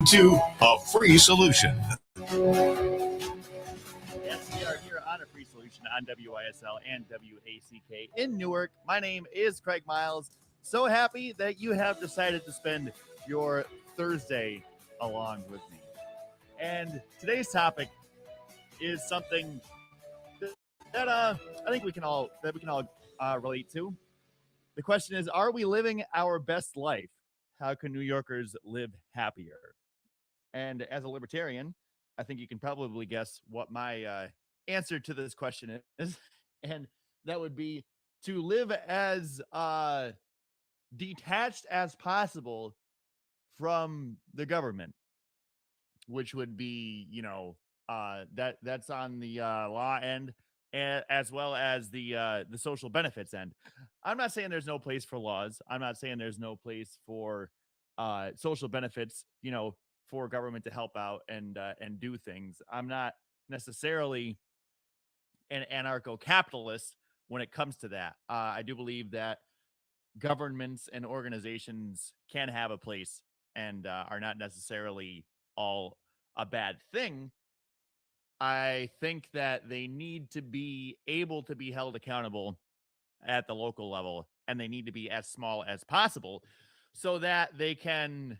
To a free solution. Yes, we are here on a free solution on WISL and WACK in Newark. My name is Craig Miles. So happy that you have decided to spend your Thursday along with me. And today's topic is something that I think we can all relate to. The question is, are we living our best life? How can New Yorkers live happier? And as a libertarian, I think you can probably guess what my answer to this question is. And that would be to live as detached as possible from the government, which would be, that's on the law end, as well as the social benefits end. I'm not saying there's no place for laws. I'm not saying there's no place for social benefits, for government to help out and do things. I'm not necessarily an anarcho-capitalist when it comes to that. I do believe that governments and organizations can have a place and are not necessarily all a bad thing. I think that they need to be able to be held accountable at the local level, and they need to be as small as possible so that they can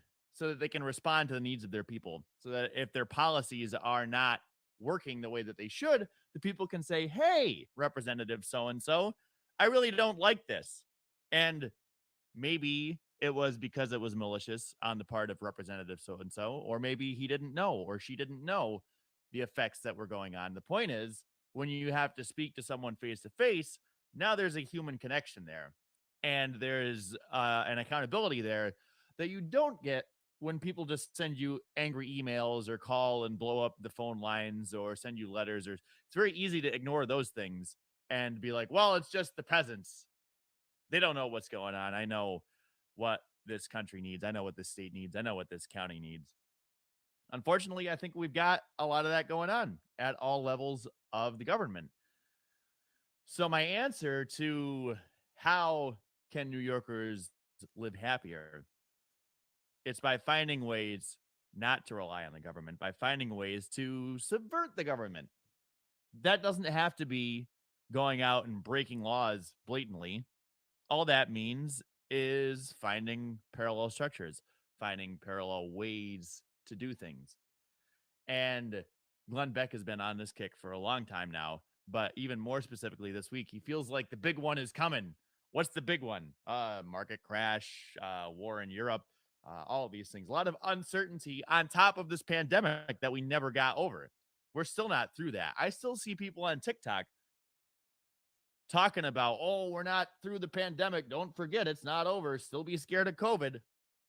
respond to the needs of their people, so that if their policies are not working the way that they should, the people can say, hey, representative so and so, I really don't like this. And maybe it was because it was malicious on the part of representative so and so, or maybe he didn't know or she didn't know the effects that were going on. The point is, when you have to speak to someone face to face, now there's a human connection there, and there's an accountability there that you don't get when people just send you angry emails or call and blow up the phone lines or send you letters. Or it's very easy to ignore those things and be like, well, it's just the peasants. They don't know what's going on. I know what this country needs. I know what this state needs. I know what this county needs. Unfortunately, I think we've got a lot of that going on at all levels of the government. So my answer to how can New Yorkers live happier, it's by finding ways not to rely on the government, by finding ways to subvert the government. That doesn't have to be going out and breaking laws blatantly. All that means is finding parallel structures, finding parallel ways to do things. And Glenn Beck has been on this kick for a long time now, but even more specifically this week, he feels like the big one is coming. What's the big one? Market crash, war in Europe, all of these things. A lot of uncertainty on top of this pandemic that we never got over. We're still not through that. I still see people on TikTok talking about, oh, we're not through the pandemic. Don't forget, it's not over. Still be scared of COVID.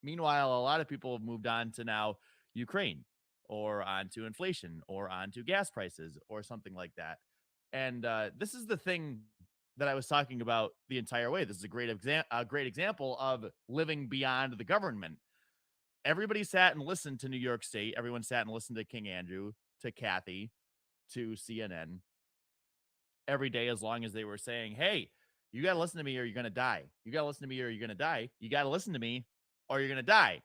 Meanwhile, a lot of people have moved on to now Ukraine, or onto inflation, or onto gas prices, or something like that. And this is the thing that I was talking about the entire way. This is a great example of living beyond the government. Everybody sat and listened to New York State. Everyone sat and listened to King Andrew, to Kathy, to CNN every day, as long as they were saying, hey, you got to listen to me or you're going to die. You got to listen to me or you're going to die. You got to listen to me or you're going to die.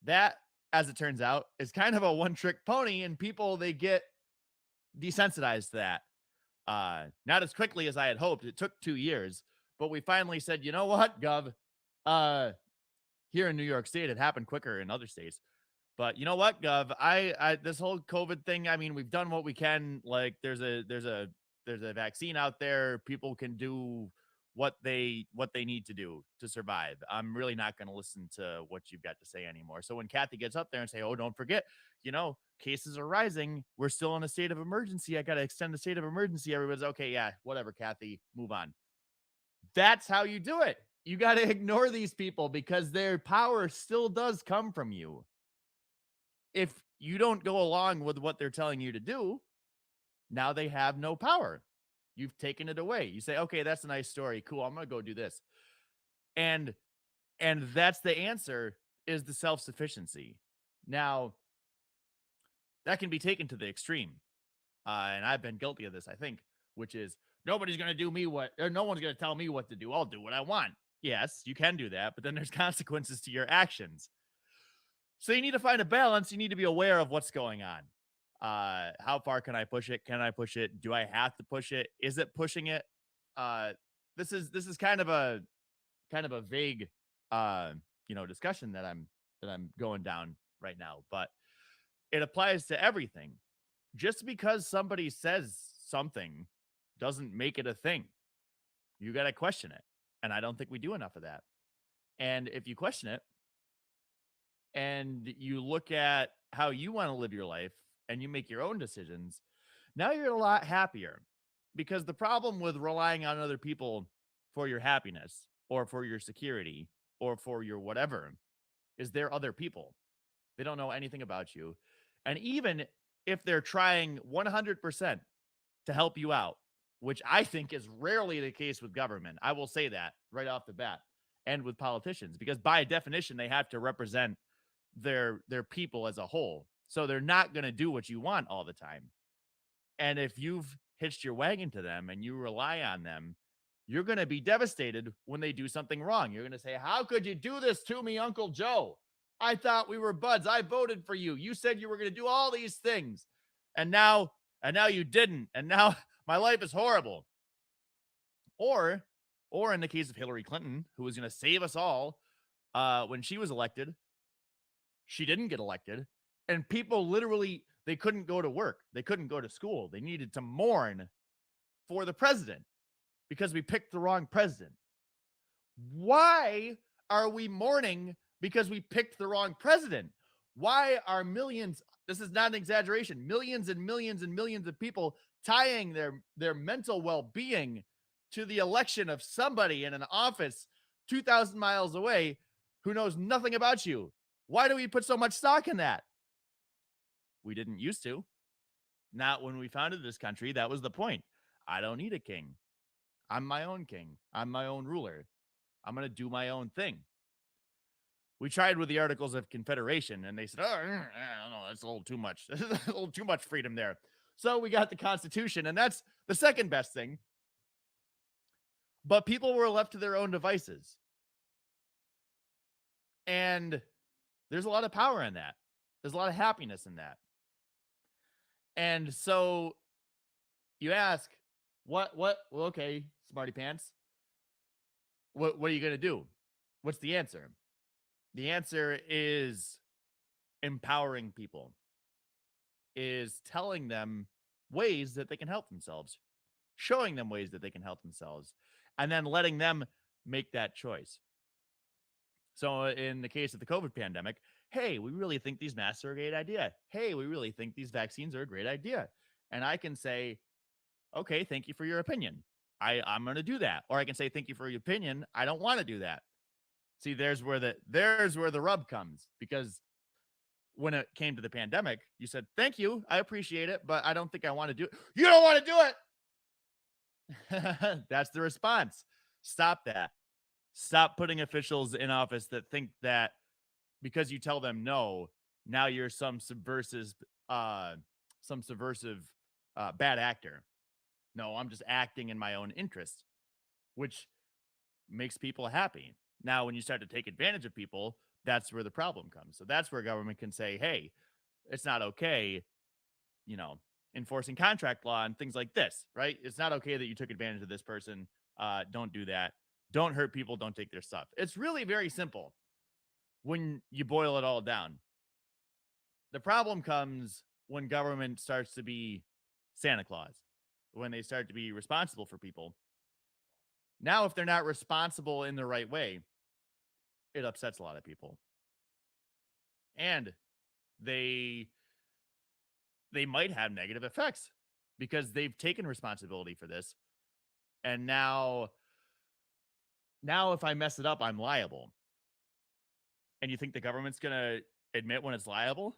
That, as it turns out, is kind of a one-trick pony, and people, they get desensitized to that. Not as quickly as I had hoped. It took 2 years, but we finally said, you know what, Gov? Here in New York State, it happened quicker in other states. But you know what, Gov? I this whole COVID thing, I mean, we've done what we can. Like, there's a vaccine out there. People can do what they need to do to survive. I'm really not going to listen to what you've got to say anymore. So when Kathy gets up there and say, oh, don't forget, cases are rising, we're still in a state of emergency, I got to extend the state of emergency, everybody's okay, yeah, whatever, Kathy, move on. That's how you do it. You got to ignore these people because their power still does come from you. If you don't go along with what they're telling you to do, now they have no power. You've taken it away. You say, okay, that's a nice story. Cool. I'm going to go do this. And that's the answer, is the self-sufficiency. Now, that can be taken to the extreme. And I've been guilty of this, I think, which is nobody's going to do me no one's going to tell me what to do. I'll do what I want. Yes, you can do that, but then there's consequences to your actions. So you need to find a balance. You need to be aware of what's going on. How far can I push it? Can I push it? Do I have to push it? Is it pushing it? This is kind of a vague discussion that I'm going down right now, but it applies to everything. Just because somebody says something doesn't make it a thing. You got to question it. And I don't think we do enough of that. And if you question it and you look at how you want to live your life and you make your own decisions, now you're a lot happier. Because the problem with relying on other people for your happiness or for your security or for your whatever is they're other people. They don't know anything about you. And even if they're trying 100% to help you out, which I think is rarely the case with government, I will say that right off the bat, and with politicians, because by definition, they have to represent their people as a whole. So they're not going to do what you want all the time. And if you've hitched your wagon to them and you rely on them, you're going to be devastated when they do something wrong. You're going to say, how could you do this to me, Uncle Joe? I thought we were buds. I voted for you. You said you were going to do all these things. And now you didn't. And now my life is horrible. Or in the case of Hillary Clinton, who was going to save us all when she was elected, she didn't get elected. And people literally, they couldn't go to work. They couldn't go to school. They needed to mourn for the president because we picked the wrong president. Why are we mourning because we picked the wrong president? Why are millions, this is not an exaggeration, millions and millions and millions of people tying their mental well-being to the election of somebody in an office 2,000 miles away who knows nothing about you? Why do we put so much stock in that? We didn't used to. Not when we founded this country. That was the point. I don't need a king. I'm my own king. I'm my own ruler. I'm going to do my own thing. We tried with the Articles of Confederation, and they said, oh, I don't know, that's a little too much. There's a little too much freedom there. So we got the Constitution, and that's the second best thing. But people were left to their own devices. And there's a lot of power in that. There's a lot of happiness in that. And so you ask, what, well, okay, smarty pants. What are you going to do? What's the answer? The answer is empowering people, is telling them ways that they can help themselves, showing them ways that they can help themselves, and then letting them make that choice. So in the case of the COVID pandemic, hey, we really think these masks are a great idea. Hey, we really think these vaccines are a great idea. And I can say, okay, thank you for your opinion. I'm going to do that. Or I can say, thank you for your opinion. I don't want to do that. See, there's where the rub comes, because when it came to the pandemic, you said, thank you, I appreciate it, but I don't think I want to do it. You don't want to do it. That's the response. Stop that. Stop putting officials in office that think that because you tell them no, now you're some subversive bad actor. No, I'm just acting in my own interest, which makes people happy. Now, when you start to take advantage of people, that's where the problem comes. So that's where government can say, hey, it's not okay, enforcing contract law and things like this, right? It's not okay that you took advantage of this person. Don't do that. Don't hurt people. Don't take their stuff. It's really very simple when you boil it all down. The problem comes when government starts to be Santa Claus, when they start to be responsible for people. Now, if they're not responsible in the right way, it upsets a lot of people. And they might have negative effects because they've taken responsibility for this. And now if I mess it up, I'm liable. And you think the government's going to admit when it's liable?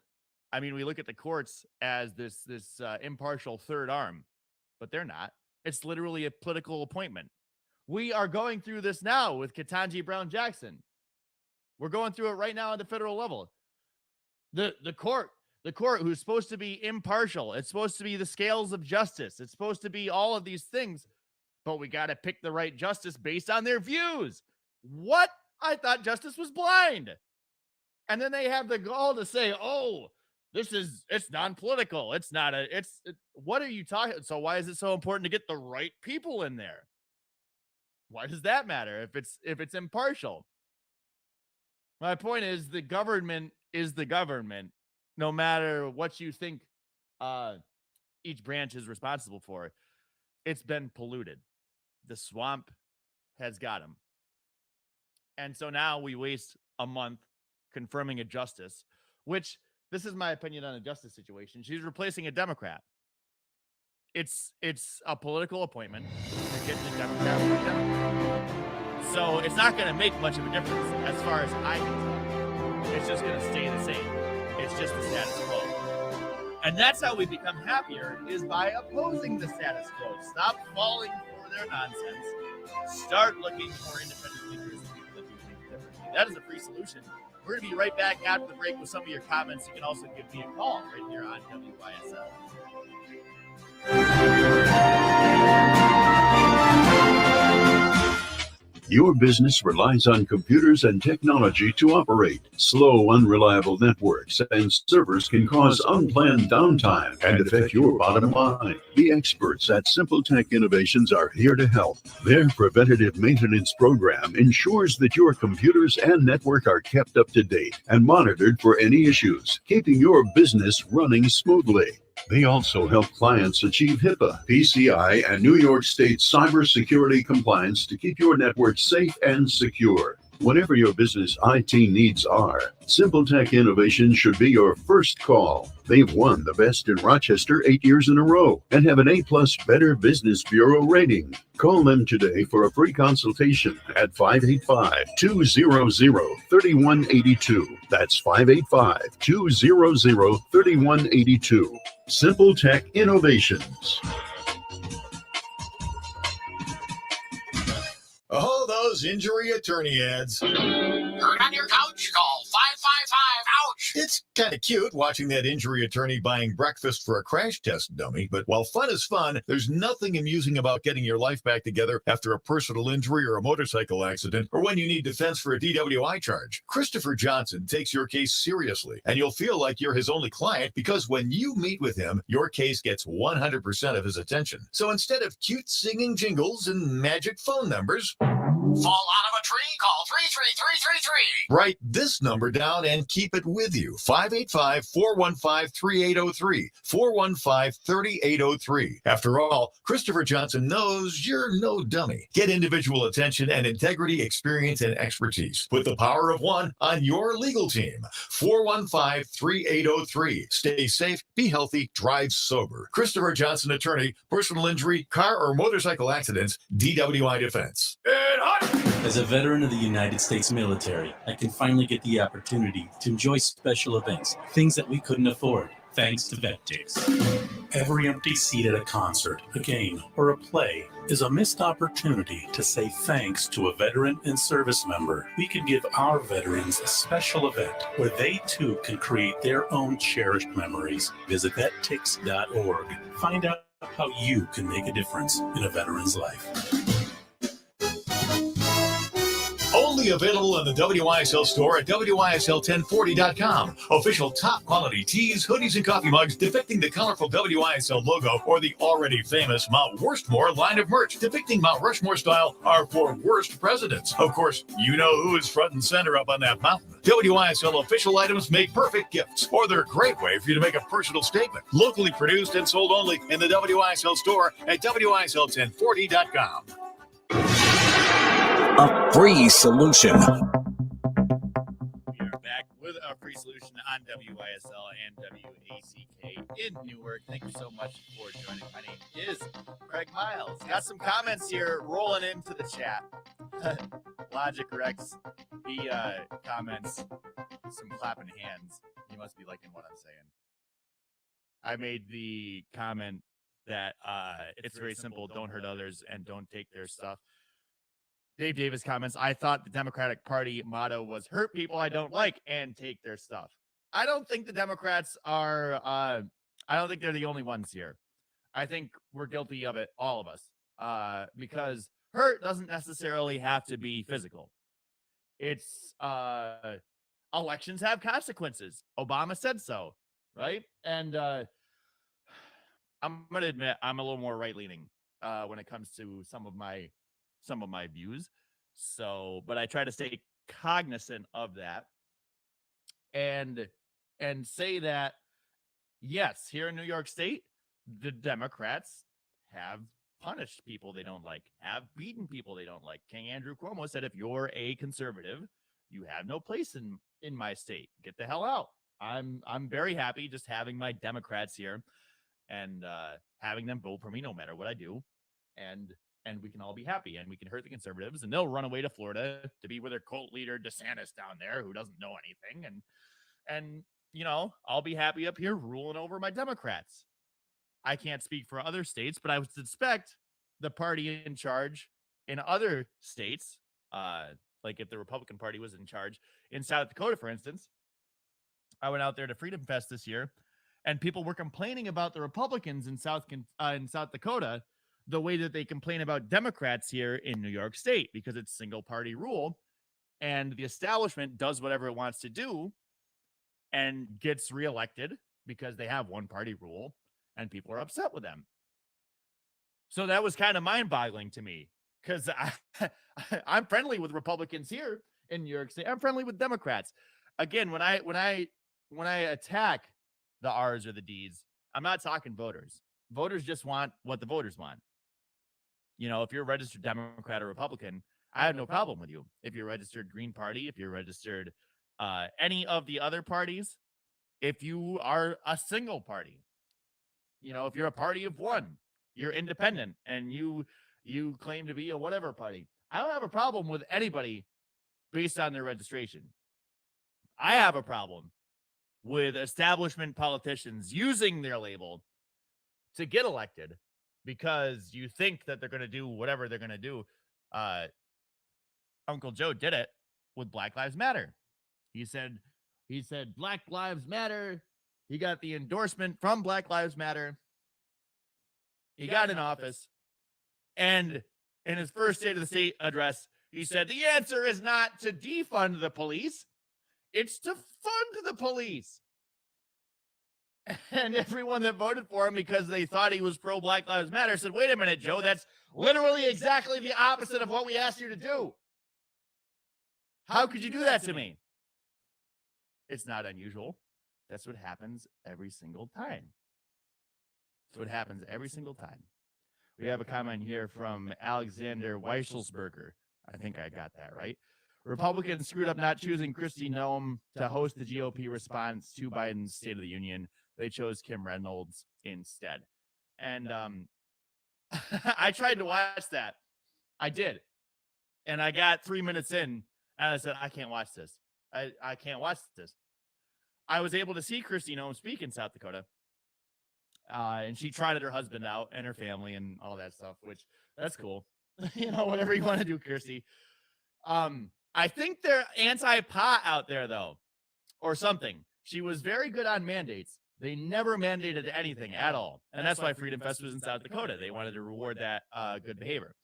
I mean, we look at the courts as this impartial third arm, but they're not. It's literally a political appointment. We are going through this now with Ketanji Brown Jackson. We're going through it right now at the federal level. The court who's supposed to be impartial. It's supposed to be the scales of justice. It's supposed to be all of these things, but we got to pick the right justice based on their views. What? I thought justice was blind. And then they have the gall to say, oh, it's non-political. It's not what are you talking? So why is it so important to get the right people in there? Why does that matter if it's impartial? My point is the government is the government, no matter what you think each branch is responsible for. It's been polluted. The swamp has got him. And so now we waste a month confirming a justice, which this is my opinion on a justice situation. She's replacing a Democrat. It's a political appointment. You're getting a Democrat for a Democrat. So it's not going to make much of a difference as far as I can tell. It's just going to stay the same. It's just the status quo. And that's how we become happier, is by opposing the status quo. Stop falling for their nonsense. Start looking for independent thinkers and people that do things differently. That is a free solution. We're going to be right back after the break with some of your comments. You can also give me a call right here on WYSL. Your business relies on computers and technology to operate. Slow, unreliable networks and servers can cause unplanned downtime and affect your bottom line. The experts at Simple Tech Innovations are here to help. Their preventative maintenance program ensures that your computers and network are kept up to date and monitored for any issues, keeping your business running smoothly. They also help clients achieve HIPAA, PCI, and New York State cybersecurity compliance to keep your network safe and secure. Whatever your business IT needs are, Simple Tech Innovations should be your first call. They've won the best in Rochester 8 years in a row and have an A+ Better Business Bureau rating. Call them today for a free consultation at 585-200-3182. That's 585-200-3182. Simple Tech Innovations. Oh, those injury attorney ads. Hurt on your couch? Call 555-OUCH. It's kind of cute watching that injury attorney buying breakfast for a crash test dummy, but while fun is fun, there's nothing amusing about getting your life back together after a personal injury or a motorcycle accident, or when you need defense for a DWI charge. Christopher Johnson takes your case seriously, and you'll feel like you're his only client because when you meet with him, your case gets 100% of his attention. So instead of cute singing jingles and magic phone numbers, fall out of a tree? Call 33333. write this number down and keep it with you. 585-415-3803. 415-3803. After all, Christopher Johnson knows you're no dummy. Get individual attention and integrity, experience, and expertise. Put the power of one on your legal team. 415-3803. Stay safe, be healthy, drive sober. Christopher Johnson Attorney, personal injury, car or motorcycle accidents, DWI defense. As a veteran of the United States military, I can finally get the opportunity to enjoy special events, things that we couldn't afford, thanks to VetTix. Every empty seat at a concert, a game, or a play is a missed opportunity to say thanks to a veteran and service member. We could give our veterans a special event where they too can create their own cherished memories. Visit vettix.org. Find out how you can make a difference in a veteran's life. Only available in the WYSL store at WYSL1040.com. Official top quality tees, hoodies, and coffee mugs depicting the colorful WYSL logo or the already famous Mount Worstmore line of merch depicting Mount Rushmore style are for worst presidents. Of course, you know who is front and center up on that mountain. WYSL official items make perfect gifts, or they're a great way for you to make a personal statement. Locally produced and sold only in the WYSL store at WYSL1040.com. A free solution. We are back with a free solution on WYSL and WACK in Newark. Thank you so much for joining. My name is Craig Miles. Got some comments here rolling into the chat. Logic Rex, he comments some clapping hands. He must be liking what I'm saying. I made the comment that it's very simple. Don't hurt others and don't take their stuff. Dave Davis comments, I thought the Democratic Party motto was hurt people I don't like and take their stuff. I don't think the Democrats are, I don't think they're the only ones here. I think we're guilty of it, all of us, because hurt doesn't necessarily have to be physical. It's a elections have consequences. Obama said so, right? And I'm gonna admit I'm a little more right leaning when it comes to some of my views. So, but I try to stay cognizant of that and say that yes, here in New York State, the Democrats have punished people they don't like, have beaten people they don't like. King Andrew Cuomo said, if you're a conservative, you have no place in my state. Get the hell out. I'm very happy just having my Democrats here and having them vote for me no matter what I do. And we can all be happy, and we can hurt the conservatives, and they'll run away to Florida to be with their cult leader DeSantis down there, who doesn't know anything. And you know, I'll be happy up here ruling over my Democrats. I can't speak for other states, but I would suspect the party in charge in other states, like if the Republican Party was in charge in South Dakota, for instance. I went out there to Freedom Fest this year, and people were complaining about the Republicans in South Dakota the way that they complain about Democrats here in New York State, because it's single party rule, and the establishment does whatever it wants to do and gets reelected because they have one party rule, and people are upset with them. So that was kind of mind-boggling to me, because I'm friendly with Republicans here in New York State. I'm friendly with Democrats. Again, when I attack the R's or the D's, I'm not talking voters. Voters just want what the voters want. You know, if you're a registered Democrat or Republican, I have no problem with you. If you're registered Green Party, if you're registered any of the other parties, if you are a single party, you know, if you're a party of one, you're independent, and you claim to be a whatever party, I don't have a problem with anybody based on their registration. I have a problem with establishment politicians using their label to get elected because you think that they're going to do whatever they're going to do. Uncle Joe did it with Black Lives Matter. He said Black Lives Matter. He got the endorsement from Black Lives Matter. He got in office, and in his first State of the State address, he said the answer is not to defund the police, it's to fund the police. And everyone that voted for him because they thought he was pro Black Lives Matter said, wait a minute, Joe, that's literally exactly the opposite of what we asked you to do. How could you do that to me? It's not unusual. That's what happens every single time. That's what happens every single time. We have a comment here from Alexander Weichelsberger. I think I got that right. Republicans screwed up not choosing Kristi Noem to host the GOP response to Biden's State of the Union. They chose Kim Reynolds instead. And I tried to watch that. I did. And I got 3 minutes in, and I said, I can't watch this. I can't watch this. I was able to see Kristi Noem speak in South Dakota. And she trotted her husband out and her family and all that stuff, which that's cool. You know, whatever you want to do, Kirsty. I think they're anti-pot out there, though, or something. She was very good on mandates. They never mandated anything at all. And that's why Freedom Fest was in South Dakota. They wanted to reward that good behavior.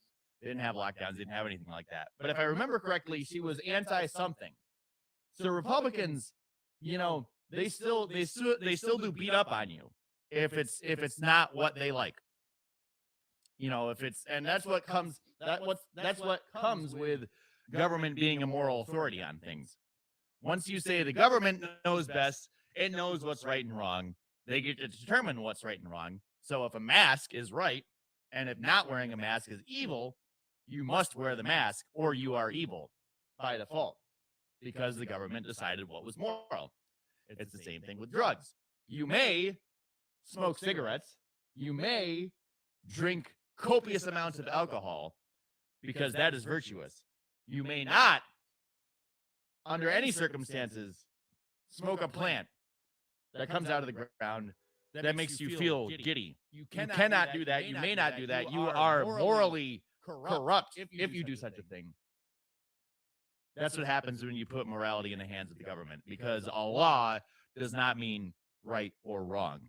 They didn't have lockdowns, didn't have anything like that. But if I remember correctly, she was anti-something. So Republicans, you know, they still do beat up on you if it's not what they like. You know, if it's, and that's what comes with government being a moral authority on things. Once you say the government knows best, it knows what's right and wrong. They get to determine what's right and wrong. So if a mask is right, and if not wearing a mask is evil, you must wear the mask or you are evil by default because the government decided what was moral. It's the same thing with drugs. You may smoke cigarettes. You may drink copious amounts of alcohol because that is virtuous. You may not, under any circumstances, smoke a plant that comes out of the ground that makes you feel giddy. You cannot do that. You may not do that. You are morally corrupt if you do such a thing. That's what happens when you put morality in the hands of the government, because a law does not mean right or wrong.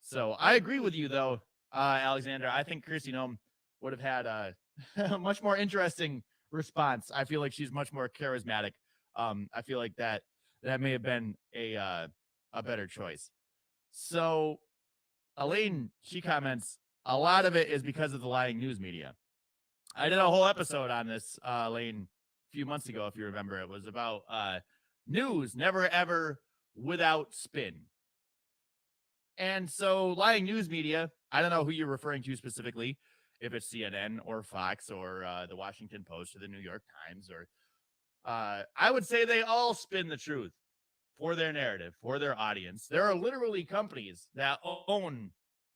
So I agree with you, though, Alexander. I think Kristi Noem would have had a much more interesting response. I feel like she's much more charismatic. I feel like that that may have been a better choice. So Elaine, she comments, a lot of it is because of the lying news media. I did a whole episode on this, Elaine, a few months ago, if you remember. It was about news never ever without spin. And so lying news media, I don't know who you're referring to specifically, if it's CNN or Fox or the Washington Post or the New York Times, or I would say they all spin the truth for their narrative, for their audience. There are literally companies that own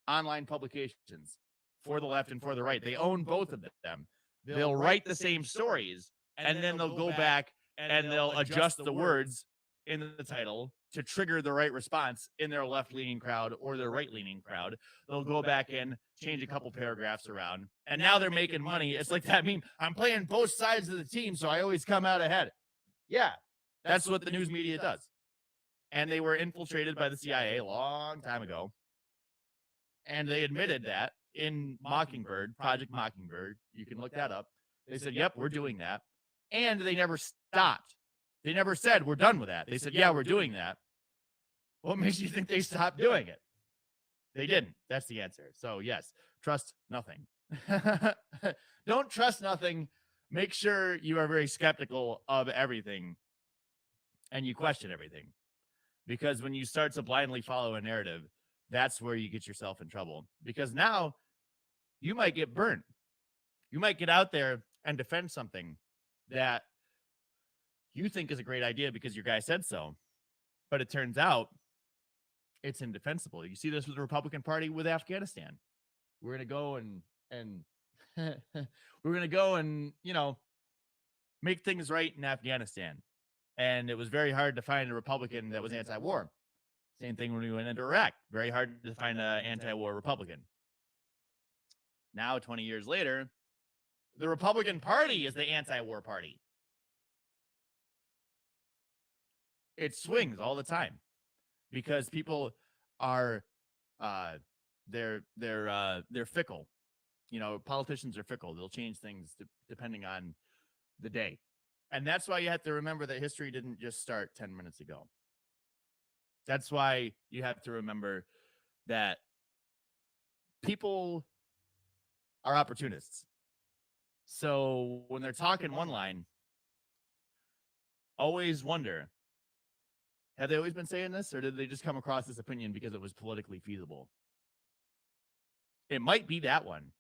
online publications for the left and for the right. They own both of them. They'll write the same stories, and then they'll go back and they'll adjust the words in the title to trigger the right response in their left-leaning crowd or their right-leaning crowd. They'll go back and change a couple paragraphs around, and now they're making money. It's like that meme, I'm playing both sides of the team, so I always come out ahead. Yeah, that's what the news media does. And they were infiltrated by the CIA a long time ago. And they admitted that in Mockingbird, Project Mockingbird. You can look that up. They said, yep, we're doing that. And they never stopped. They never said, we're done with that. They said, yeah, we're doing that. What makes you think they stopped doing it? They didn't. That's the answer. So, yes, trust nothing. Don't trust nothing. Make sure you are very skeptical of everything and you question everything. Because when you start to blindly follow a narrative, that's where you get yourself in trouble. Because now you might get burnt. You might get out there and defend something that you think is a great idea because your guy said so. But it turns out it's indefensible. You see this with the Republican Party with Afghanistan. We're going to go and we're going to go and, make things right in Afghanistan. And it was very hard to find a Republican that was anti-war. Same thing when we went into Iraq. Very hard to find an anti-war Republican. Now, 20 years later, the Republican Party is the anti-war party. It swings all the time because people are they're fickle. Politicians are fickle. They'll change things depending on the day. And that's why you have to remember that history didn't just start 10 minutes ago. That's why you have to remember that people are opportunists. So when they're talking one line, always wonder, have they always been saying this, or did they just come across this opinion because it was politically feasible? It might be that one.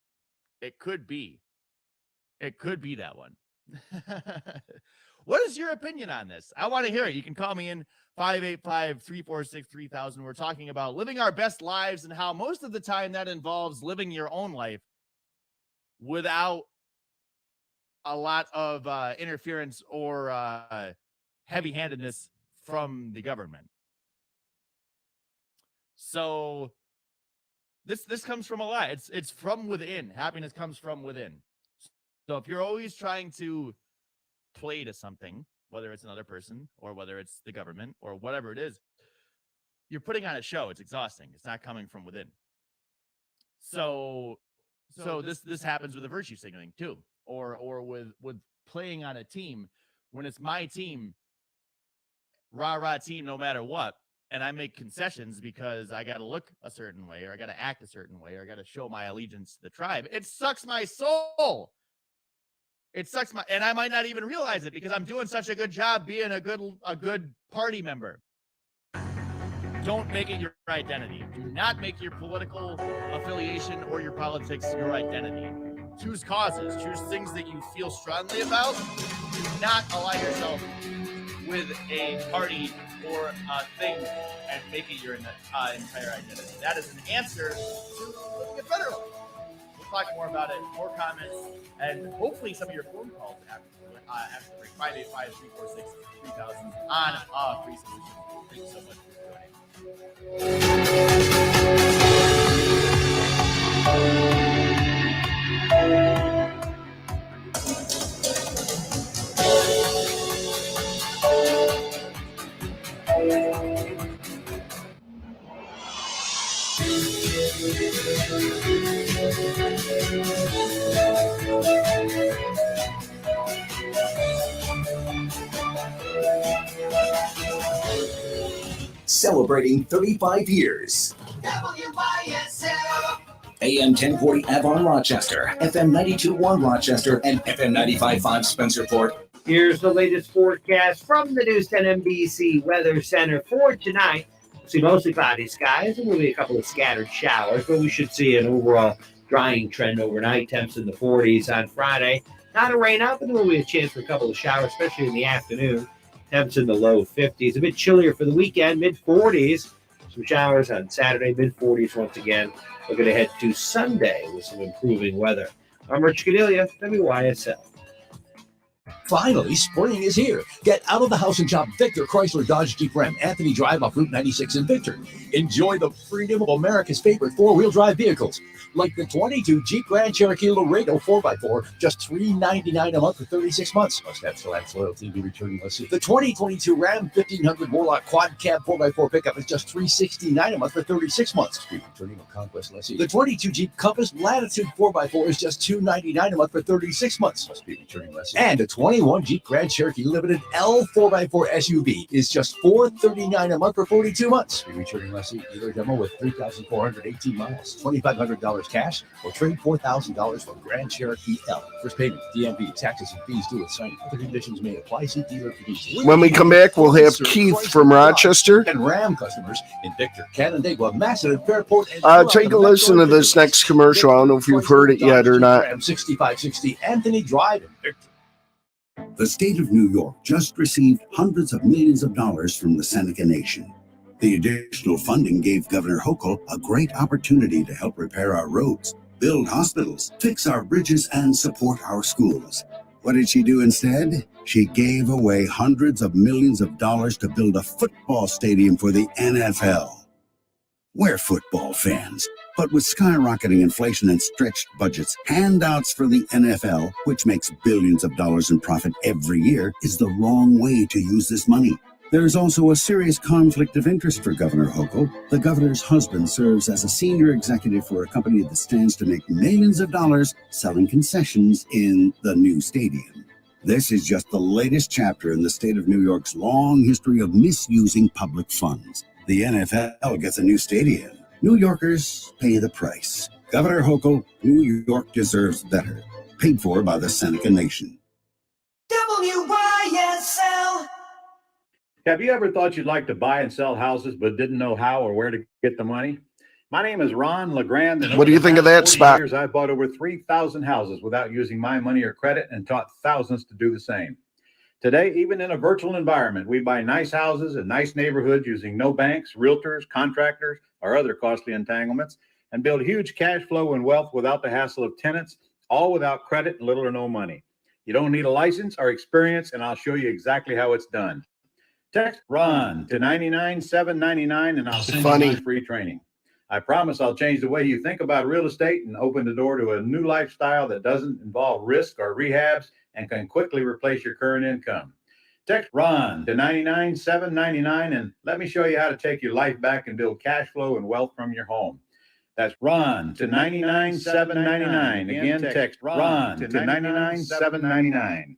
It could be. It could be that one. What is your opinion on this? I want to hear it. You can call me in 585-346-3000. We're talking about living our best lives and how most of the time that involves living your own life without a lot of interference or heavy-handedness from the government. So this comes from a lot. It's from within. Happiness comes from within. So if you're always trying to play to something, whether it's another person or whether it's the government or whatever it is, you're putting on a show. It's exhausting. It's not coming from within. So this happens with the virtue signaling too, or with playing on a team when it's my team, rah team, no matter what. And I make concessions because I got to look a certain way, or I got to act a certain way, or I got to show my allegiance to the tribe. It sucks my soul. It sucks and I might not even realize it because I'm doing such a good job being a good party member. Don't make it your identity. Do not make your political affiliation or your politics your identity. Choose causes. Choose things that you feel strongly about. Do not ally yourself with a party or a thing and make it your entire identity. That is an answer to living a better life. We'll talk more about it, more comments, and hopefully some of your phone calls after the break. 585-346-3000 on Free Solutions. Thank you so much for joining. celebrating 35 years. WYSL. AM 1040 Avon Rochester, FM 92.1 Rochester, and FM 95.5 Spencerport. Here's the latest forecast from the Houston Nbc Weather Center for tonight. We'll see mostly cloudy skies and will be a couple of scattered showers, but we should see an overall drying trend overnight. Temps in the 40s on Friday. Not a rain out, but there will be a chance for a couple of showers, especially in the afternoon. Temps in the low 50s. A bit chillier for the weekend, mid 40s. Some showers on Saturday, mid 40s once again. Looking ahead to Sunday with some improving weather. I'm Rich Cadelia, WYSL. Finally, spring is here. Get out of the house and shop Victor Chrysler Dodge Jeep Ram, Anthony Drive off Route 96 in Victor. Enjoy the freedom of America's favorite four-wheel drive vehicles, like the 22 Jeep Grand Cherokee Laredo 4x4, just $399 a month for 36 months. Must have select loyalty, be returning lessee. The 2022 Ram 1500 Warlock Quad Cab 4x4 pickup is just $369 a month for 36 months. Be returning a Conquest lessee. The 22 Jeep Compass Latitude 4x4 is just $299 a month for 36 months. Must be returning lessee. And a 21 Jeep Grand Cherokee Limited L 4x4 SUV is just $439 a month for 42 months. Be returning lessee. Dealer demo with 3,418 miles, $2,500 cash, or trade $4,000 for Grand Cherokee L. First payment, DMV, taxes and fees due at signing. Other conditions may apply. See dealer for details. When we come back, we'll have Keith from Rochester. And Ram customers in Victor, Canandaigua, Massillon, Fairport, and take a listen to this next commercial. I don't know if you've heard it yet or not. 6560 Anthony Drive in Victor. The state of New York just received hundreds of millions of dollars from the Seneca Nation. The additional funding gave Governor Hochul a great opportunity to help repair our roads, build hospitals, fix our bridges, and support our schools. What did she do instead? She gave away hundreds of millions of dollars to build a football stadium for the NFL. We're football fans, but with skyrocketing inflation and stretched budgets, handouts for the NFL, which makes billions of dollars in profit every year, is the wrong way to use this money. There is also a serious conflict of interest for Governor Hochul. The governor's husband serves as a senior executive for a company that stands to make millions of dollars selling concessions in the new stadium. This is just the latest chapter in the state of New York's long history of misusing public funds. The NFL gets a new stadium. New Yorkers pay the price. Governor Hochul, New York deserves better. Paid for by the Seneca Nation. WYSL. Have you ever thought you'd like to buy and sell houses but didn't know how or where to get the money? My name is Ron LeGrand. And what do you think of that, Spot? Years, I've bought over 3,000 houses without using my money or credit and taught thousands to do the same. Today, even in a virtual environment, we buy nice houses in nice neighborhoods using no banks, realtors, contractors, or other costly entanglements, and build huge cash flow and wealth without the hassle of tenants, all without credit and little or no money. You don't need a license or experience, and I'll show you exactly how it's done. Text RON to 99799 and I'll send you my free training. I promise I'll change the way you think about real estate and open the door to a new lifestyle that doesn't involve risk or rehabs and can quickly replace your current income. Text RON to 99799 and let me show you how to take your life back and build cash flow and wealth from your home. That's RON to 99799. Again, text RON to 99799.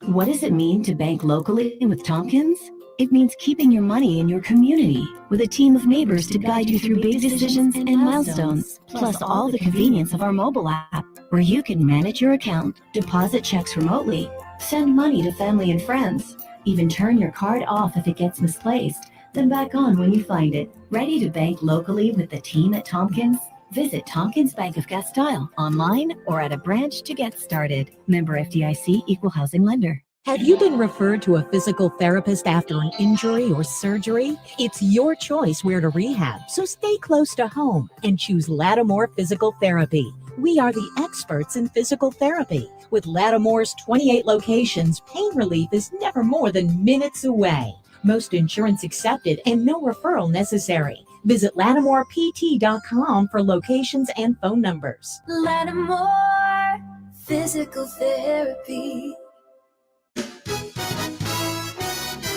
What does it mean to bank locally with Tompkins? It means keeping your money in your community with a team of neighbors to guide you through big decisions and milestones, plus all the convenience of our mobile app, where you can manage your account, deposit checks remotely, send money to family and friends, even turn your card off if it gets misplaced, then back on when you find it. Ready to bank locally with the team at Tompkins? Visit Tompkins Bank of Castile online or at a branch to get started. Member FDIC, Equal Housing Lender. Have you been referred to a physical therapist after an injury or surgery? It's your choice where to rehab, so stay close to home and choose Lattimore Physical Therapy. We are the experts in physical therapy. With Lattimore's 28 locations, pain relief is never more than minutes away. Most insurance accepted and no referral necessary. Visit LattimorePT.com for locations and phone numbers. Lattimore Physical Therapy.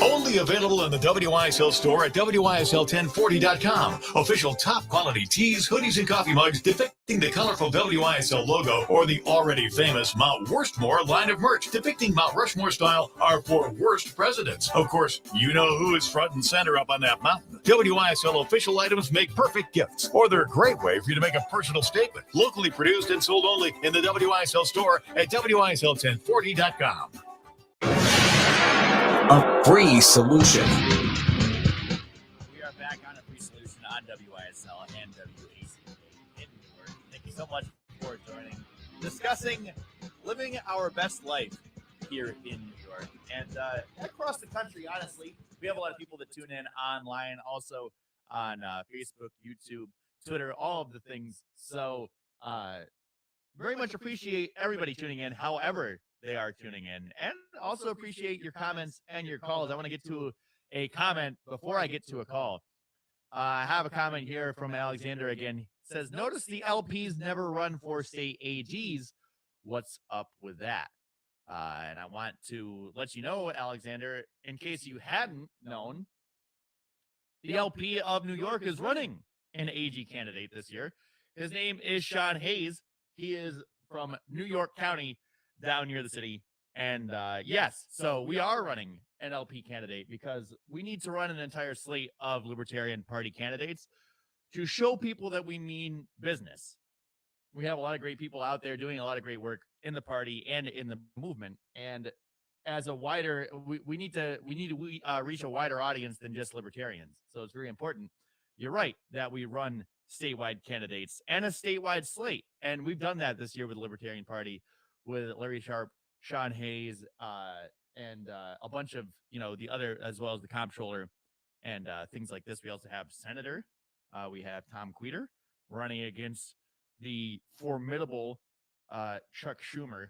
Only available in the WYSL store at WYSL1040.com. Official top quality tees, hoodies, and coffee mugs depicting the colorful WYSL logo or the already famous Mount Worstmore line of merch depicting Mount Rushmore style are for worst presidents. Of course, you know who is front and center up on that mountain. WYSL official items make perfect gifts, or they're a great way for you to make a personal statement. Locally produced and sold only in the WYSL store at WYSL1040.com. A free solution. We are back on a free solution on WISL and WACK in New York. Thank you so much for joining, discussing living our best life here in New York and across the country. Honestly, we have a lot of people that tune in online, also on Facebook, YouTube, Twitter, all of the things. So very much appreciate everybody tuning in, however they are tuning in, and also appreciate your comments and your calls. I want to get to a comment before I get to a call. I have a comment here from Alexander again. It says, notice the LPs never run for state AGs. What's up with that? And I want to let you know, Alexander, in case you hadn't known, the LP of New York is running an AG candidate this year. His name is Sean Hayes. He is from New York County, down near the city. And yes, so we are running an LP candidate because we need to run an entire slate of Libertarian Party candidates to show people that we mean business. We have a lot of great people out there doing a lot of great work in the party and in the movement. And as a wider, we need to reach a wider audience than just libertarians. So it's very important. You're right that we run statewide candidates and a statewide slate. And we've done that this year with the Libertarian Party, with Larry Sharp, Sean Hayes, and a bunch of, the other, as well as the comptroller and things like this. We also have Senator. We have Tom Queter running against the formidable Chuck Schumer.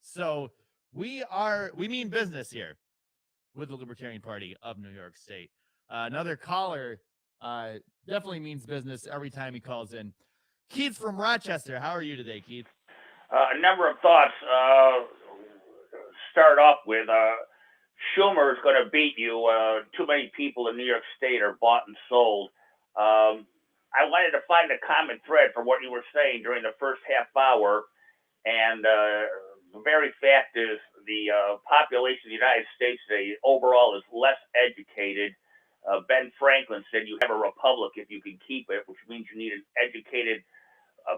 So we mean business here with the Libertarian Party of New York State. Another caller definitely means business every time he calls in. Keith from Rochester. How are you today, Keith? A number of thoughts. Start off with Schumer is going to beat you. Too many people in New York State are bought and sold. I wanted to find a common thread for what you were saying during the first half hour. And the very fact is the population of the United States today overall is less educated. Ben Franklin said you have a republic if you can keep it, which means you need an educated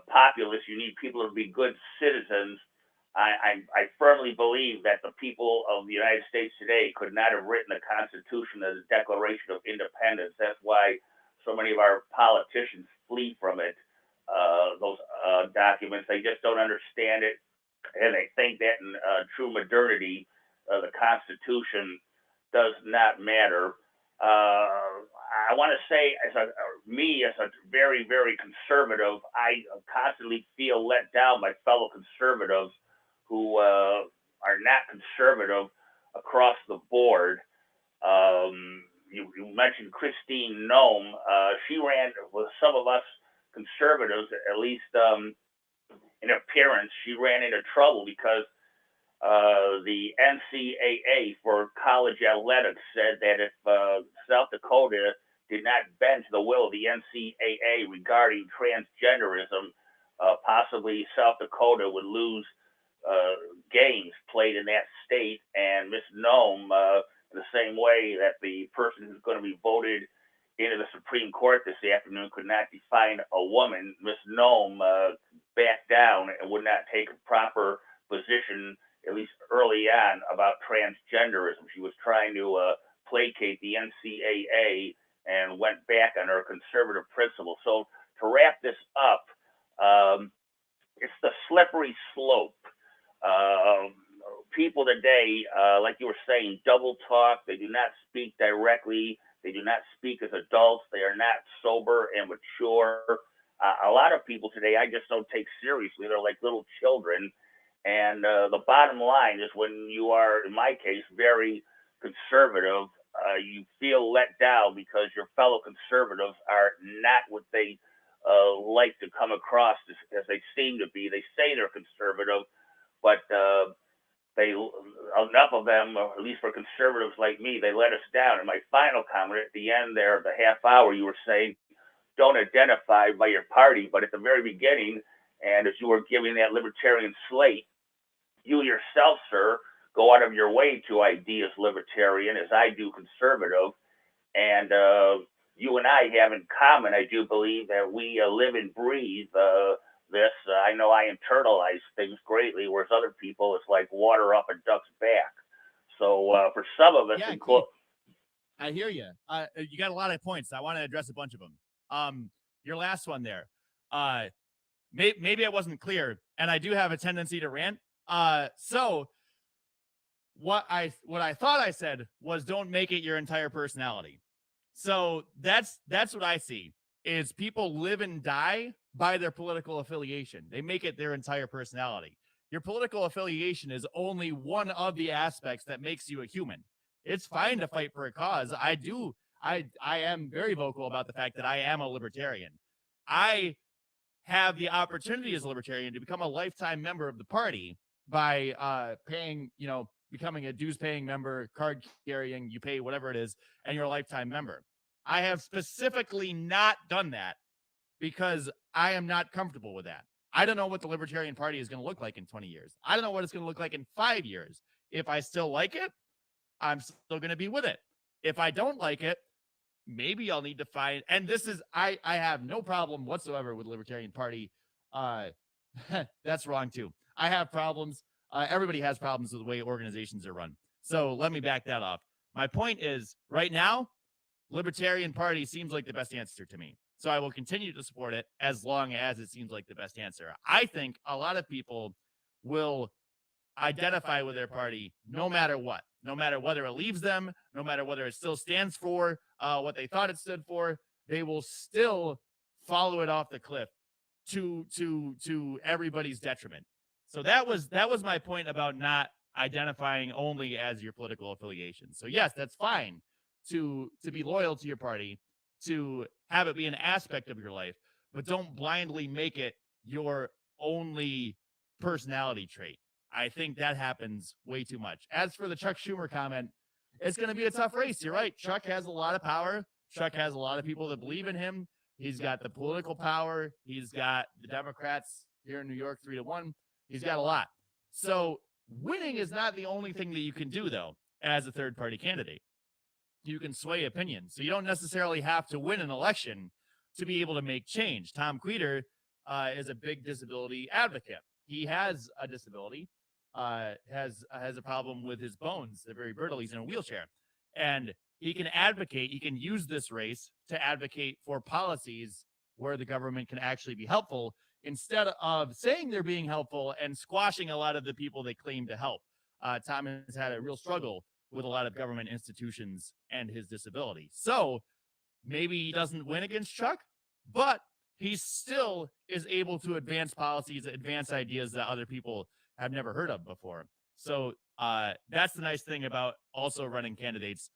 populace. You need people to be good citizens. I firmly believe that the people of the United States today could not have written the Constitution as a Declaration of Independence. That's why so many of our politicians flee from it, those documents. They just don't understand it, and they think that in true modernity, the Constitution does not matter. I want to say, as a very, very conservative, I constantly feel let down by fellow conservatives who are not conservative across the board. You mentioned Christine Nome. She ran with some of us conservatives, at least in appearance. She ran into trouble because the NCAA for college athletics said that if South Dakota did not bend to the will of the NCAA regarding transgenderism, possibly South Dakota would lose games played in that state. And Ms. Nome, in the same way that the person who's going to be voted into the Supreme Court this afternoon could not define a woman, Ms. Nome backed down and would not take a proper position, at least early on, about transgenderism. She was trying to placate the NCAA and went back on her conservative principles. So to wrap this up, it's the slippery slope. People today, like you were saying, double talk. They do not speak directly. They do not speak as adults. They are not sober and mature. A lot of people today I just don't take seriously. They're like little children. And the bottom line is, when you are, in my case, very conservative, you feel let down because your fellow conservatives are not what they like to come across as they seem to be. They say they're conservative, but enough of them, or at least for conservatives like me, they let us down. And my final comment at the end there of the half hour, you were saying, don't identify by your party, but at the very beginning, and as you were giving that libertarian slate, you yourself, sir, go out of your way to ID as libertarian, as I do conservative, and you and I have in common, I do believe that we live and breathe this. I know I internalize things greatly, whereas other people, it's like water up a duck's back. So for some of us, I hear you. You got a lot of points. I want to address a bunch of them. Your last one there. Maybe I wasn't clear, and I do have a tendency to rant. So what I thought I said was, don't make it your entire personality. So that's what I see, is people live and die by their political affiliation. They make it their entire personality. Your political affiliation is only one of the aspects that makes you a human. It's fine to fight for a cause. I am very vocal about the fact that I am a libertarian. I have the opportunity as a libertarian to become a lifetime member of the party by becoming a dues paying member, card carrying, you pay whatever it is, and you're a lifetime member. I have specifically not done that because I am not comfortable with that. I don't know what the Libertarian Party is going to look like in 20 years. I don't know what it's going to look like in 5 years. If I still like it, I'm still going to be with it. If I don't like it, maybe I'll need to find, and this is, I have no problem whatsoever with Libertarian Party. That's wrong too. I have problems. Everybody has problems with the way organizations are run. So let me back that up. My point is, right now, Libertarian Party seems like the best answer to me. So I will continue to support it as long as it seems like the best answer. I think a lot of people will identify with their party no matter what, no matter whether it leaves them, no matter whether it still stands for what they thought it stood for. They will still follow it off the cliff to everybody's detriment. So that was my point about not identifying only as your political affiliation. So yes, that's fine to be loyal to your party, to have it be an aspect of your life, but don't blindly make it your only personality trait. I think that happens way too much. As for the Chuck Schumer comment, it's going to be a tough race. You're right. Chuck has a lot of power. Chuck has a lot of people that believe in him. He's got the political power. He's got the Democrats here in New York 3-1. He's got a lot. So winning is not the only thing that you can do, though, as a third-party candidate. You can sway opinion. So you don't necessarily have to win an election to be able to make change. Tom Queter is a big disability advocate. He has a disability, has a problem with his bones. They're very brittle. He's in a wheelchair. And he can advocate, he can use this race to advocate for policies where the government can actually be helpful, instead of saying they're being helpful and squashing a lot of the people they claim to help. Tom has had a real struggle with a lot of government institutions and his disability. So maybe he doesn't win against Chuck, but he still is able to advance policies, advance ideas that other people have never heard of before. So that's the nice thing about also running candidates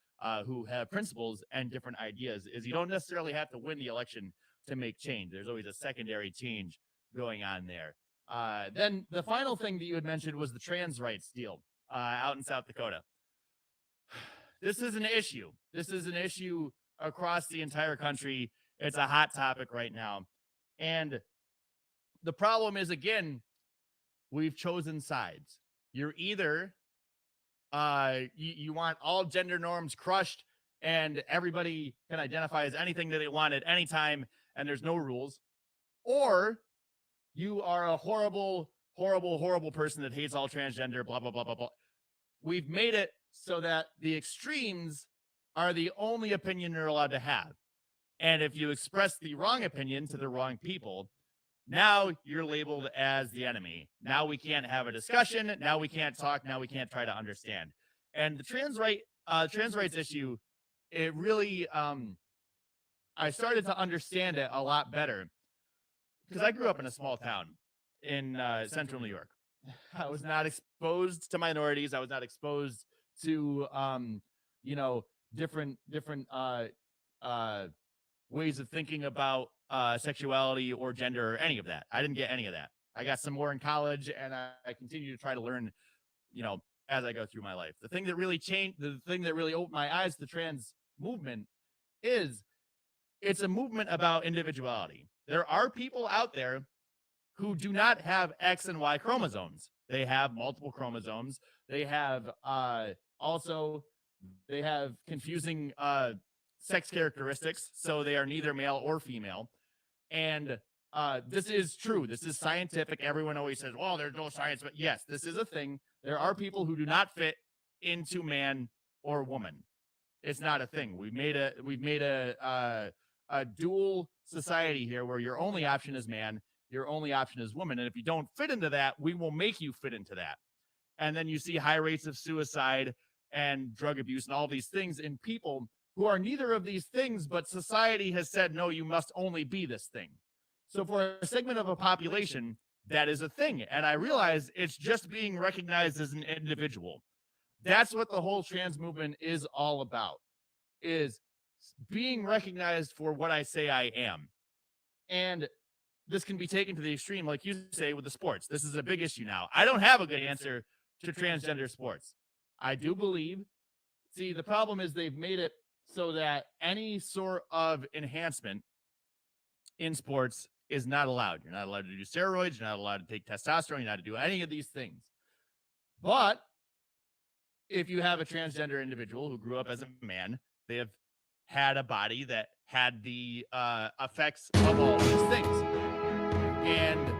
who have principles and different ideas, is you don't necessarily have to win the election to make change. There's always a secondary change going on there. Then the final thing that you had mentioned was the trans rights deal out in South Dakota. This is an issue. This is an issue across the entire country. It's a hot topic right now. And the problem is, again, we've chosen sides. You're either you want all gender norms crushed and everybody can identify as anything that they want at any time and there's no rules, or you are a horrible, horrible, horrible person that hates all transgender, blah, blah, blah, blah, blah. We've made it so that the extremes are the only opinion you're allowed to have. And if you express the wrong opinion to the wrong people, now you're labeled as the enemy. Now we can't have a discussion. Now we can't talk. Now we can't try to understand. And the trans rights issue, it really, I started to understand it a lot better because I grew up in a small town in central New York. I was not exposed to minorities. I was not exposed to, different ways of thinking about sexuality or gender or any of that. I didn't get any of that. I got some more in college, and I continue to try to learn, as I go through my life. The thing that really changed, the thing that really opened my eyes to the trans movement is it's a movement about individuality. There are people out there who do not have X and Y chromosomes. They have multiple chromosomes. They have they have confusing sex characteristics, so they are neither male or female. And this is true. This is scientific. Everyone always says, well, there's no science, but yes, this is a thing. There are people who do not fit into man or woman. It's not a thing. We've made a dual society here where your only option is man, your only option is woman. And if you don't fit into that, we will make you fit into that. And then you see high rates of suicide and drug abuse and all these things in people who are neither of these things, but society has said, no, you must only be this thing. So for a segment of a population, that is a thing. And I realize it's just being recognized as an individual. That's what the whole trans movement is all about, is being recognized for what I say I am. And this can be taken to the extreme, like you say, with the sports. This is a big issue now. I don't have a good answer to transgender sports. I do believe, see, the problem is they've made it so that any sort of enhancement in sports is not allowed. You're not allowed to do steroids. You're not allowed to take testosterone. You're not to do any of these things. But if you have a transgender individual who grew up as a man, they have had a body that had the effects of all these things. And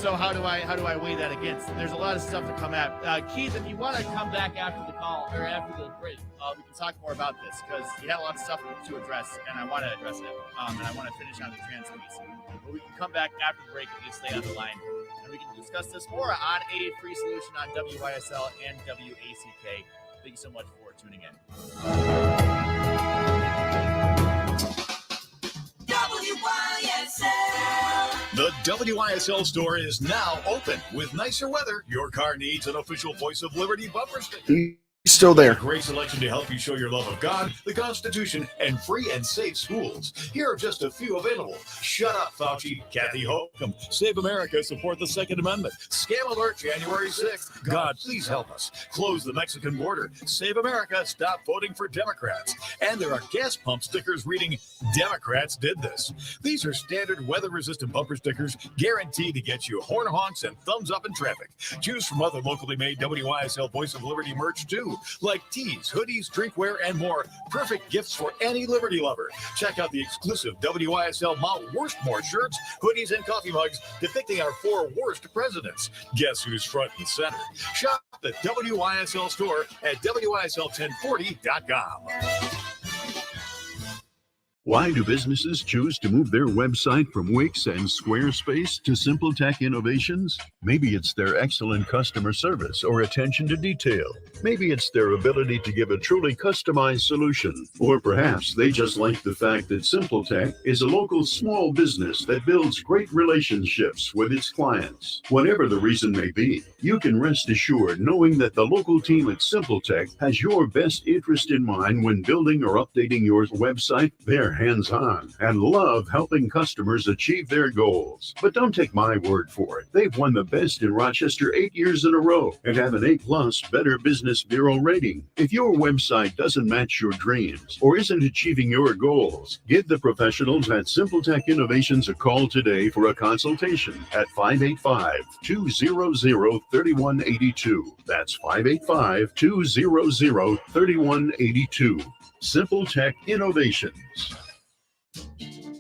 so how do I weigh that against? There's a lot of stuff to come at. Keith, if you want to come back after the call or after the break, we can talk more about this because we had a lot of stuff to address, and I want to address it. And I want to finish on the trans piece. But we can come back after the break if you stay on the line, and we can discuss this more on A Free Solution on WYSL and WACK. Thank you so much for tuning in. The WYSL store is now open. With nicer weather, your car needs an official Voice of Liberty bumper sticker. He's still there. A great selection to help you show your love of God, the Constitution, and free and safe schools. Here are just a few available. Shut Up, Fauci, Kathy Hokum, Save America, Support the Second Amendment, Scam Alert, January 6th, God, Please Help Us, Close the Mexican Border, Save America, Stop Voting for Democrats. And there are gas pump stickers reading, Democrats did this. These are standard weather-resistant bumper stickers guaranteed to get you horn honks and thumbs up in traffic. Choose from other locally made WYSL Voice of Liberty merch, too, like tees, hoodies, drinkware, and more. Perfect gifts for any Liberty lover. Check out the exclusive WYSL Mount Worstmore shirts, hoodies, and coffee mugs depicting our 4 worst presidents. Guess who's front and center? Shop the WYSL store at WYSL1040.com. Why do businesses choose to move their website from Wix and Squarespace to Simple Tech Innovations? Maybe it's their excellent customer service or attention to detail. Maybe it's their ability to give a truly customized solution. Or perhaps they just like the fact that Simple Tech is a local small business that builds great relationships with its clients. Whatever the reason may be, you can rest assured knowing that the local team at Simple Tech has your best interest in mind when building or updating your website. They're hands-on and love helping customers achieve their goals. But don't take my word for it. They've won the best in Rochester 8 years in a row and have an A+ Better Business Bureau rating. If your website doesn't match your dreams or isn't achieving your goals, give the professionals at Simple Tech Innovations a call today for a consultation at 585-200-3182. That's 585-200-3182. Simple Tech Innovations.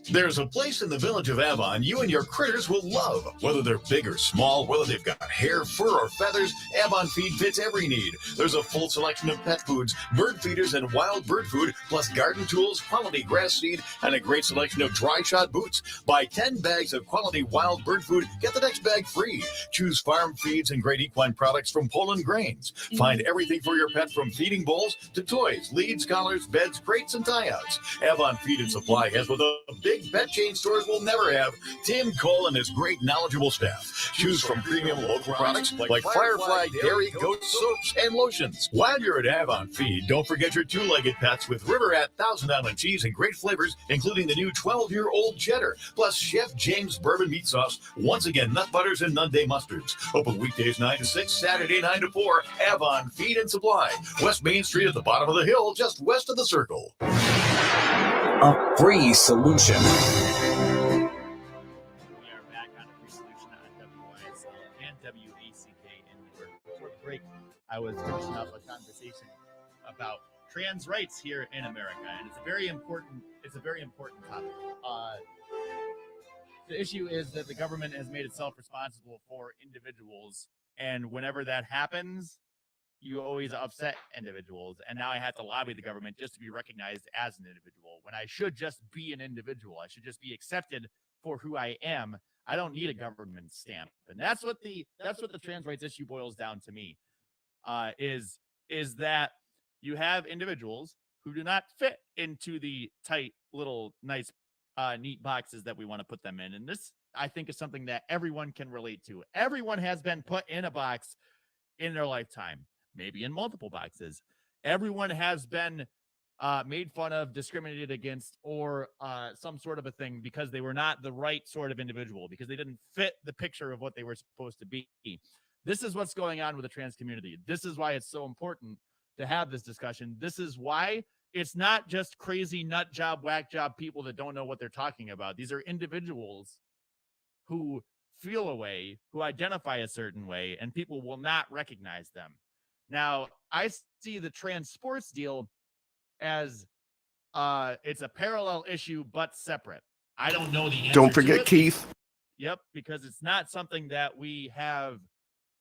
There's a place in the village of Avon you and your critters will love. Whether they're big or small, whether they've got hair, fur, or feathers, Avon Feed fits every need. There's a full selection of pet foods, bird feeders, and wild bird food, plus garden tools, quality grass seed, and a great selection of dry shot boots. Buy 10 bags of quality wild bird food, get the next bag free. Choose farm feeds and great equine products from Poland Grains. Find everything for your pet from feeding bowls to toys, leads, collars, beds, crates, and tie-outs. Avon Feed and Supply has one of the big bet chain stores will never have. Tim Cole and his great knowledgeable staff. Choose from premium local products like Firefly Dairy Goat soaps and lotions. While you're at Avon Feed, don't forget your two-legged pets with River Rat Thousand Island cheese and great flavors, including the new 12-year-old cheddar, plus Chef James bourbon meat sauce. Once again, nut butters and Nunday mustards. Open weekdays 9 to 6, Saturday 9 to 4. Avon Feed and Supply, West Main Street at the bottom of the hill, just west of the Circle. A free solution. We are back on a free solution on WYSL and WACK in New York. Before the break, I was finishing up a conversation about trans rights here in America, and it's a very important topic. The issue is that the government has made itself responsible for individuals, and whenever that happens, you always upset individuals. And now I have to lobby the government just to be recognized as an individual, when I should just be an individual. I should just be accepted for who I am. I don't need a government stamp. And that's what the trans rights issue boils down to me, is that you have individuals who do not fit into the tight little nice neat boxes that we want to put them in. And this, I think, is something that everyone can relate to. Everyone has been put in a box in their lifetime, maybe in multiple boxes. Everyone has been made fun of, discriminated against, or some sort of a thing because they were not the right sort of individual, because they didn't fit the picture of what they were supposed to be. This is what's going on with the trans community. This is why it's so important to have this discussion. This is why it's not just crazy nut job, whack job people that don't know what they're talking about. These are individuals who feel a way, who identify a certain way, and people will not recognize them. Now, I see the trans sports deal as it's a parallel issue, but separate. I don't know the answer. Don't forget Keith. Yep, because it's not something that we have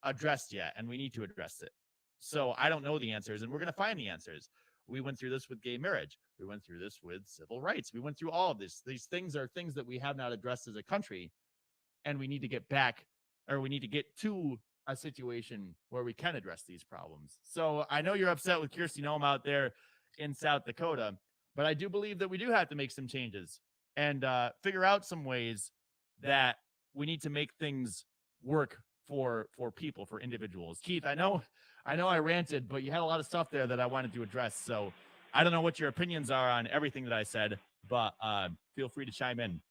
addressed yet, and we need to address it. So I don't know the answers, and we're going to find the answers. We went through this with gay marriage. We went through this with civil rights. We went through all of this. These things are things that we have not addressed as a country, and we need to get back, or we need to get to a situation where we can address these problems. So I know you're upset with Kirsty Noem out there in South Dakota, but I do believe that we do have to make some changes and figure out some ways that we need to make things work for people, for individuals. Keith, I know I ranted, but you had a lot of stuff there that I wanted to address. So I don't know what your opinions are on everything that I said, but feel free to chime in.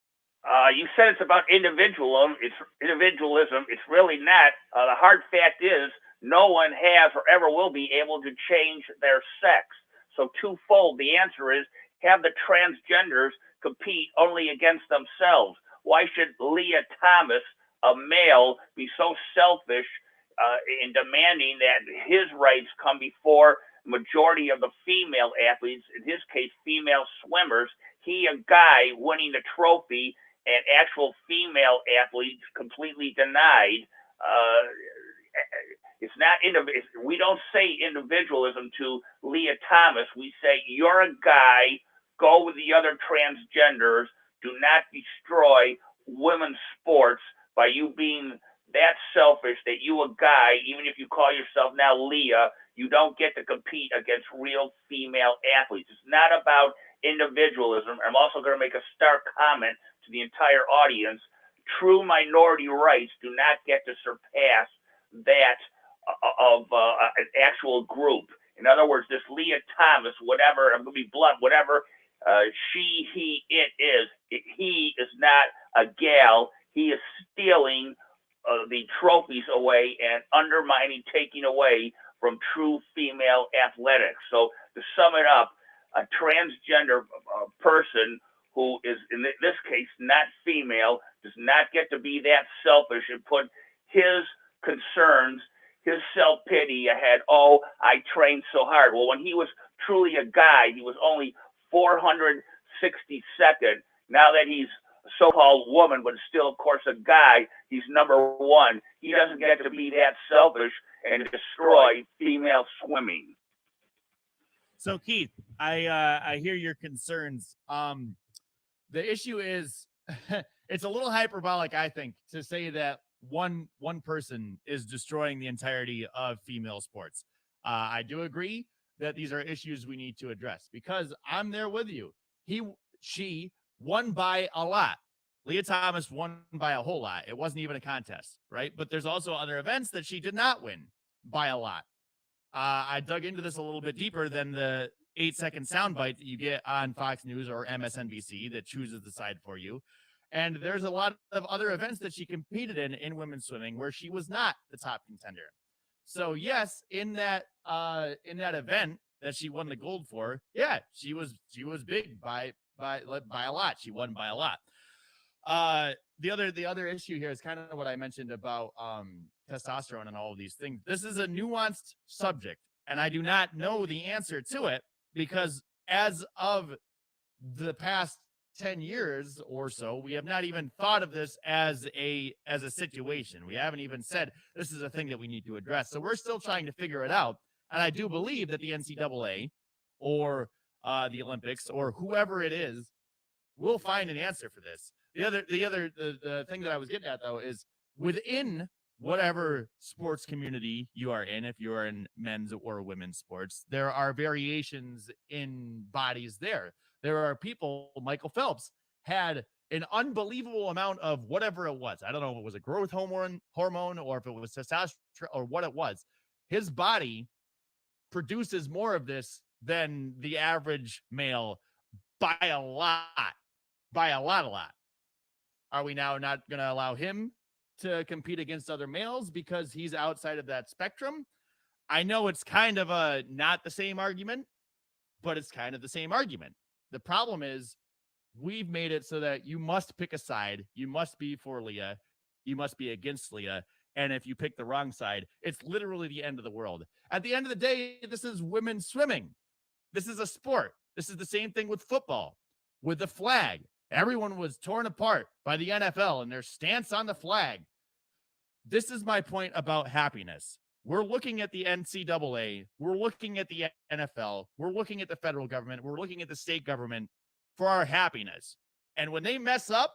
You said it's about individualism. It's individualism. It's really not. The hard fact is no one has or ever will be able to change their sex. So twofold, the answer is have the transgenders compete only against themselves. Why should Leah Thomas, a male, be so selfish in demanding that his rights come before the majority of the female athletes, in his case, female swimmers? He, a guy, winning the trophy, and actual female athletes completely denied. It's not we don't say individualism to Leah Thomas. We say, you're a guy, go with the other transgenders. Do not destroy women's sports by you being that selfish that you, a guy, even if you call yourself now Leah, you don't get to compete against real female athletes. It's not about individualism. I'm also going to make a stark comment to the entire audience. True minority rights do not get to surpass that of an actual group. In other words, this Leah Thomas, whatever, I'm going to be blunt, whatever she, he, it is, he is not a gal. He is stealing the trophies away and undermining, taking away from true female athletics. So to sum it up, a transgender person who is, in this case, not female, does not get to be that selfish and put his concerns, his self-pity ahead. Oh, I trained so hard. Well, when he was truly a guy, he was only 462nd. Now that he's a so-called woman, but still, of course, a guy, he's number one. He doesn't get to be that selfish and destroy female swimming. So, Keith, I hear your concerns. The issue is, it's a little hyperbolic, I think, to say that one person is destroying the entirety of female sports. I do agree that these are issues we need to address, because I'm there with you. She won by a lot. Leah Thomas won by a whole lot. It wasn't even a contest, right? But there's also other events that she did not win by a lot. I dug into this a little bit deeper than the 8-second soundbite that you get on Fox News or MSNBC that chooses the side for you. And there's a lot of other events that she competed in women's swimming where she was not the top contender. So yes, in that event that she won the gold for, yeah, she was big by a lot. She won by a lot. The other issue here is kind of what I mentioned about testosterone and all of these things. This is a nuanced subject, and I do not know the answer to it because as of the past 10 years or so, we have not even thought of this as a situation. We haven't even said this is a thing that we need to address. So we're still trying to figure it out. And I do believe that the NCAA or the Olympics or whoever it is will find an answer for this. The thing that I was getting at, though, is within whatever sports community you are in, if you are in men's or women's sports, there are variations in bodies there. There are people, Michael Phelps had an unbelievable amount of whatever it was. I don't know if it was a growth hormone or if it was testosterone or what it was. His body produces more of this than the average male by a lot. Are we now not going to allow him to compete against other males because he's outside of that spectrum? I know it's kind of a not the same argument, but it's kind of the same argument. The problem is we've made it so that you must pick a side. You must be for Leah. You must be against Leah. And if you pick the wrong side, it's literally the end of the world. At the end of the day, this is women's swimming. This is a sport. This is the same thing with football, with the flag. Everyone was torn apart by the NFL and their stance on the flag. This is my point about happiness. We're looking at the NCAA. We're looking at the NFL. We're looking at the federal government. We're looking at the state government for our happiness. And when they mess up,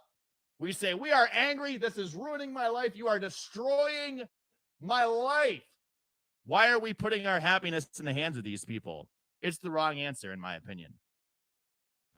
we say, we are angry. This is ruining my life. You are destroying my life. Why are we putting our happiness in the hands of these people? It's the wrong answer, in my opinion.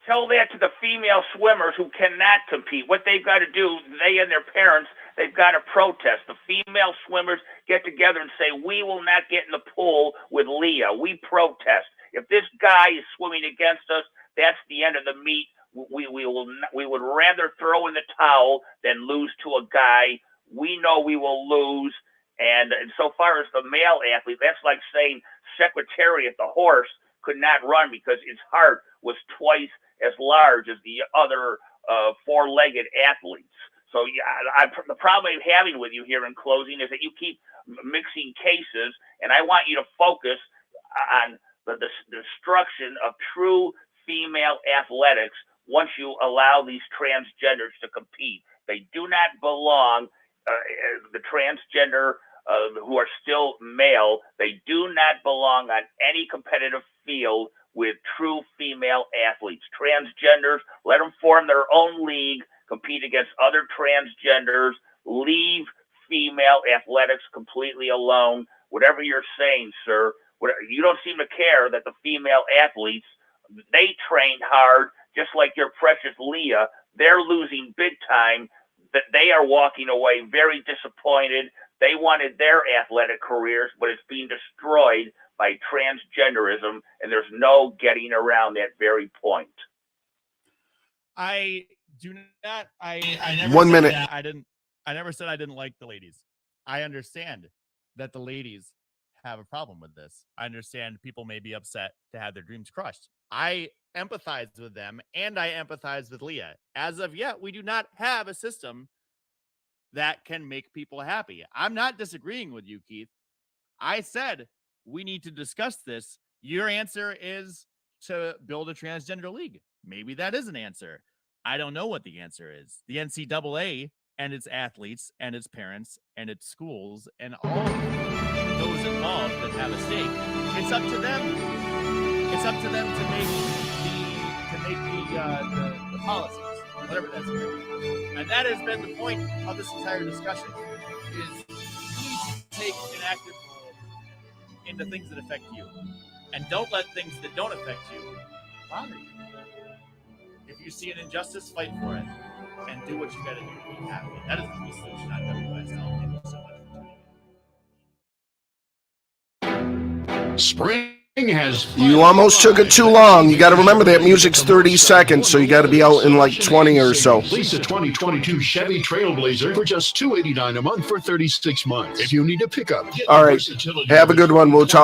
Tell that to the female swimmers who cannot compete. What they've got to do, they and their parents, they've got to protest. The female swimmers get together and say, we will not get in the pool with Leah. We protest. If this guy is swimming against us, that's the end of the meet. We would rather throw in the towel than lose to a guy. We know we will lose. And so far as the male athlete, that's like saying Secretariat, the horse, could not run because its heart was twice as large as the other four-legged athletes. So yeah, the problem I'm having with you here in closing is that you keep mixing cases, and I want you to focus on the destruction of true female athletics once you allow these transgenders to compete. They do not belong, the transgender who are still male, they do not belong on any competitive field with true female athletes. Transgenders, let them form their own league, compete against other transgenders, leave female athletics completely alone. Whatever you're saying, sir, you don't seem to care that the female athletes, they trained hard, just like your precious Leah. They're losing big time, that they are walking away very disappointed. They wanted their athletic careers, but it's being destroyed by transgenderism, and there's no getting around that very point. I do not. I never 1 said minute. that I never said I didn't like the ladies. I understand that the ladies have a problem with this. I understand people may be upset to have their dreams crushed. I empathize with them, and I empathize with Leah. As of yet, we do not have a system that can make people happy. I'm not disagreeing with you, Keith. I said we need to discuss this. Your answer is to build a transgender league. Maybe that is an answer. I don't know what the answer is. The NCAA and its athletes and its parents and its schools and all those involved that have a stake, it's up to them. It's up to them to make the policies, whatever that's going to be. And that has been the point of this entire discussion, is you need to take an active role in the things that affect you. And don't let things that don't affect you bother you. If you see an injustice, fight for it, and do what you got to do to be happy. That is the solution on WSL. Thank you so much for tuning in. Spring has. You almost took it too long. You got to remember that music's 30 seconds, so you got to be out in like 20 or so. Lease a 2022 Chevy Trailblazer for just $289 a month for 36 months. If you need a pickup, All right. Have a good one. We'll talk.